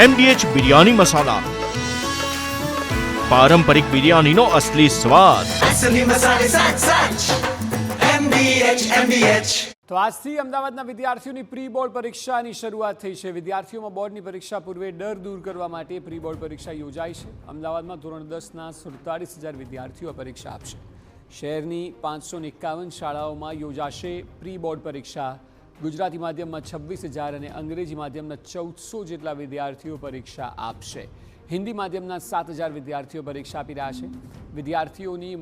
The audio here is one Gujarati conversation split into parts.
MDH બિરયાની મસાલા, પારંપરિક બિરયાનીનો અસલી સ્વાદ. असली मसाले साथ साथ MDH. તો આજથી અમદાવાદના વિદ્યાર્થીઓની પ્રી બોર્ડ પરીક્ષાની શરૂઆત થઈ છે. વિદ્યાર્થીઓમાં બોર્ડની પરીક્ષા પૂર્વે ડર દૂર કરવા માટે પ્રી બોર્ડ પરીક્ષા યોજાઈ છે. અમદાવાદમાં ધોરણ 10ના 47,000 વિદ્યાર્થીઓ પરીક્ષા આપશે. શહેરની 551 શાળાઓમાં યોજાશે પ્રી બોર્ડ પરીક્ષા. ગુજરાતી માધ્યમમાં 26,000 અને અંગ્રેજી માધ્યમના 1,400 જેટલા વિદ્યાર્થીઓ પરીક્ષા આપશે. હિન્દી માધ્યમના 7,000 વિદ્યાર્થીઓ પરીક્ષા આપી રહ્યા છે. વિદ્યાર્થીઓની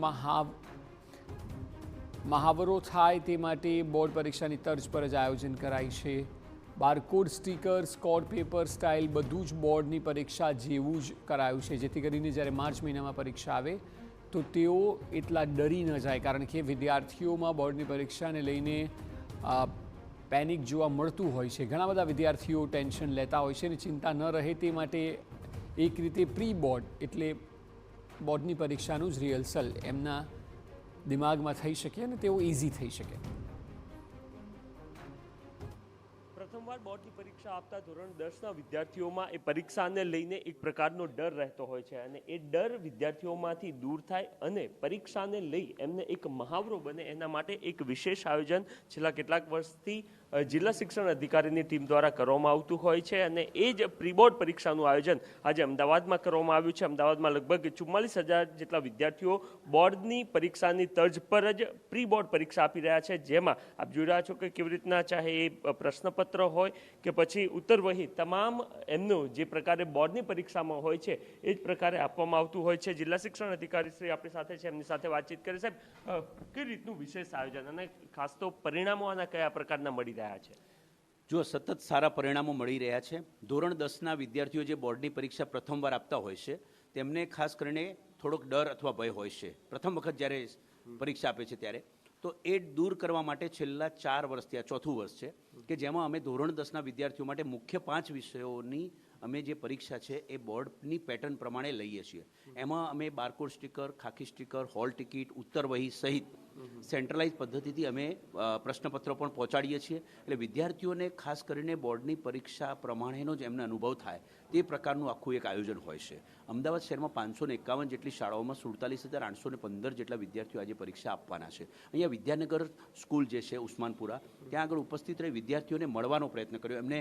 મહાવરો થાય તે માટે બોર્ડ પરીક્ષાની તર્જ પર જ આયોજન કરાય છે. Barcode sticker, score paper style બધું જ બોર્ડની પરીક્ષા જેવું જ કરાયું છે, જેથી કરીને જ્યારે માર્ચ મહિનામાં પરીક્ષા આવે તો તેઓ એટલા ડરી ન જાય, કારણ કે વિદ્યાર્થીઓમાં બોર્ડની પરીક્ષાને લઈને પેનિક જોવા મળતું હોય છે. ઘણા બધા વિદ્યાર્થીઓ ટેન્શન લેતા હોય છે અને ચિંતા ન રહે તે માટે એક રીતે પ્રી બોર્ડ એટલે બોર્ડની પરીક્ષાનું જ રિહર્સલ એમના દિમાગમાં થઈ શકે અને તેઓ ઇઝી થઈ શકે. પ્રથમવાર બોર્ડની પરીક્ષા આપતા ધોરણ 10ના વિદ્યાર્થીઓમાં એ પરીક્ષાને લઈને એક પ્રકારનો ડર રહેતો હોય છે અને એ ડર વિદ્યાર્થીઓમાંથી દૂર થાય અને પરીક્ષાને લઈ એમને એક મહાવરો બને એના માટે એક વિશેષ આયોજન છેલ્લા કેટલાક વર્ષથી જિલ્લા શિક્ષણ અધિકારીની ટીમ દ્વારા કરવામાં આવતું હોય છે અને એ જ પ્રી બોર્ડ પરીક્ષાનું આયોજન આજે અમદાવાદમાં કરવામાં આવ્યું છે. અમદાવાદમાં લગભગ 44,000 જેટલા વિદ્યાર્થીઓ બોર્ડની પરીક્ષાની તર્જ પર જ પ્રી બોર્ડ પરીક્ષા આપી રહ્યા છે, જેમાં આપ જોઈ રહ્યા છો કે કેવી રીતના ચાહે એ પ્રશ્નપત્ર હોય કે પછી ઉત્તરવહી તમામ એમનું જે પ્રકારે બોર્ડની પરીક્ષામાં હોય છે એ જ પ્રકારે આપવામાં આવતું હોય છે. જિલ્લા શિક્ષણ અધિકારી શ્રી આપણી સાથે છે, એમની સાથે વાતચીત કરી. સાહેબ, કઈ રીતનું વિશેષ આયોજન અને ખાસ તો પરિણામો આના કયા પ્રકારના મળી રહ્યા છે? જો સતત સારા પરિણામો મળી રહ્યા છે. ધોરણ 10ના વિદ્યાર્થીઓ જે બોર્ડની પરીક્ષા પ્રથમવાર આપતા હોય છે તેમને ખાસ કરીને થોડોક ડર અથવા ભય હોય છે પ્રથમ વખત જ્યારે પરીક્ષા આપે છે ત્યારે. તો એ દૂર કરવા માટે છેલ્લા 4 વર્ષથી આ ચોથું વર્ષ છે કે જેમાં અમે ધોરણ 10ના વિદ્યાર્થીઓ માટે મુખ્ય 5 વિષયોની અમે જે પરીક્ષા છે એ બોર્ડની પેટર્ન પ્રમાણે લઈએ છીએ. એમાં અમે બારકોડ સ્ટીકર, ખાકી સ્ટીકર, હોલ ટિકિટ, ઉત્તરવહી સહિત સેન્ટ્રલાઇઝ પદ્ધતિથી અમે પ્રશ્નપત્રો પણ પહોંચાડીએ છીએ. એટલે વિદ્યાર્થીઓને ખાસ કરીને બોર્ડની પરીક્ષા પ્રમાણેનો જ એમને અનુભવ થાય તે પ્રકારનું આખું એક આયોજન હોય છે. અમદાવાદ શહેરમાં 551 જેટલી શાળાઓમાં 47,815 જેટલા વિદ્યાર્થીઓ આજે પરીક્ષા આપવાના છે. અહીંયા વિદ્યાનગર સ્કૂલ જે છે ઉસ્માનપુરા, ત્યાં આગળ ઉપસ્થિત રહી વિદ્યાર્થીઓને મળવાનો પ્રયત્ન કર્યો. એમને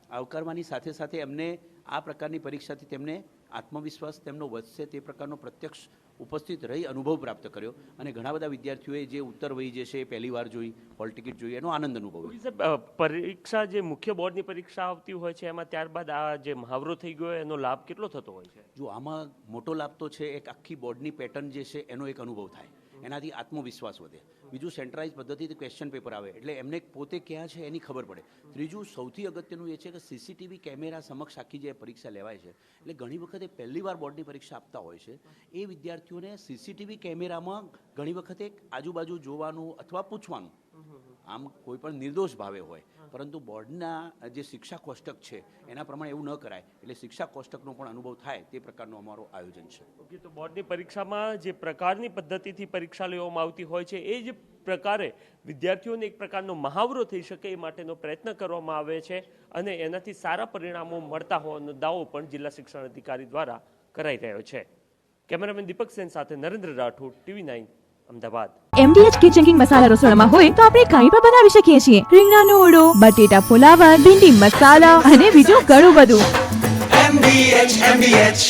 આવકારવાની સાથે સાથે એમને આ પ્રકારની પરીક્ષાથી તેમને આત્મવિશ્વાસ તેમનો વધશે તે પ્રકારનો પ્રત્યક્ષ ઉપસ્થિત રહી અનુભવ પ્રાપ્ત કર્યો અને ઘણા બધા વિદ્યાર્થીઓએ જે ઉત્તરવહી જે છે એ પહેલી વાર જોઈ, હોલ ટિકિટ જોઈ, એનો આનંદ અનુભવ્યો. પરીક્ષા જે મુખ્ય બોર્ડની પરીક્ષા આવતી હોય છે એમાં ત્યારબાદ આ જે મહાવરો થઈ ગયો એનો લાભ કેટલો થતો હોય છે? જો આમાં મોટો લાભ તો છે એક આખી બોર્ડની પેટર્ન જે છે એનો એક અનુભવ થાય, એનાથી આત્મવિશ્વાસ વધે. બીજું સેન્ટ્રલાઇઝ પદ્ધતિથી ક્વેશ્ચન પેપર આવે એટલે એમને પોતે ક્યાં છે એની ખબર પડે. ત્રીજું સૌથી અગત્યનું એ છે કે સીસીટીવી કેમેરા સમક્ષ આખી જે પરીક્ષા લેવાય છે એટલે ઘણી વખતે પહેલી વાર બોર્ડની પરીક્ષા આપતા હોય છે એ વિદ્યાર્થીઓને સીસીટીવી કેમેરામાં ઘણી વખતે આજુબાજુ જોવાનું અથવા પૂછવાનું આમ કોઈ પણ નિર્દોષ ભાવે હોય, પરંતુ બોર્ડના જે શિક્ષા કોષ્ટક છે એના પ્રમાણે એવું ન કરાય એટલે શિક્ષા કોષ્ટકનો પણ અનુભવ થાય તે પ્રકારનું અમારું આયોજન છે. ઓકે, તો બોર્ડની પરીક્ષામાં જે પ્રકારની પદ્ધતિથી પરીક્ષા લેવામાં આવતી હોય છે એ જ પ્રકારે વિદ્યાર્થીઓને એક પ્રકારનો મહાવરો થઈ શકે એ માટેનો પ્રયત્ન કરવામાં આવે છે અને એનાથી સારા પરિણામો મળતા હોવાનો દાવો પણ જિલ્લા શિક્ષણ અધિકારી દ્વારા કરાઈ રહ્યો છે. કેમેરામેન દીપક સેન સાથે Narendra Rathod, TV9 Ahmedabad. MDH kitchen king masala રસોડામાં હોય તો આપણે કંઈ પણ બનાવી શકીએ છીએ. રીંગણાનો ઓળો, બટેટા ફુલાવર, ભીંડી મસાલા અને બીજું ઘણું બધું. MDH